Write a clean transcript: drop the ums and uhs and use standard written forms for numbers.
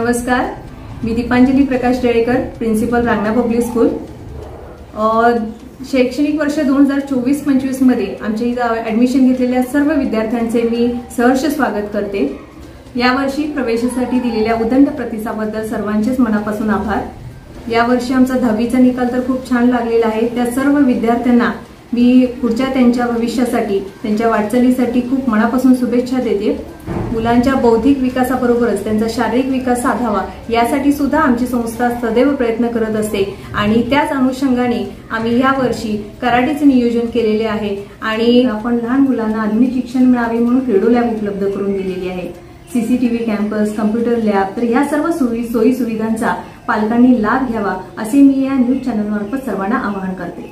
नमस्कार, मी दीपांजली प्रकाश टेळेकर, principal Rangana public school. शैक्षणिक वर्ष 2024-25 मध्ये आमच्या इथं ॲडमिशन घेतलेल्या सर्व विद्यार्थ्यांचे मी सहर्ष स्वागत करते। यावर्षी प्रवेशासाठी दिलेल्या उदंड प्रतिसादाबद्दल सर्वांचेच मनापासून आभार। यावर्षी आमचा 10वीचा निकाल तर खूप छान लागलेला आहे। त्या सर्व विद्यार्थ्यांना मी पुढच्या त्यांच्या भविष्यासाठी, त्यांच्या वाटचालीसाठी खूप मनापासून शुभेच्छा देते। मुलांच्या बौद्धिक विकासाबरोबरच त्यांचा शारीरिक विकास साधावा यासाठी सुद्धा आमची संस्था सदैव प्रयत्न करत असते आणि त्याच अनुषंगाने आम्ही या वर्षी कराटेचे नियोजन केलेले आहे आणि आपण लहान मुलांना आधुनिक शिक्षण मिळावे म्हणून क्रीडो लॅब उपलब्ध करून दिलेली आहे। सीसीटीव्ही कॅम्पस, कम्प्युटर लॅब, तर या सर्व सोयी सुविधांचा पालकांनी लाभ घ्यावा असे मी या न्यूज चॅनलमार्फत सर्वांना आवाहन करते।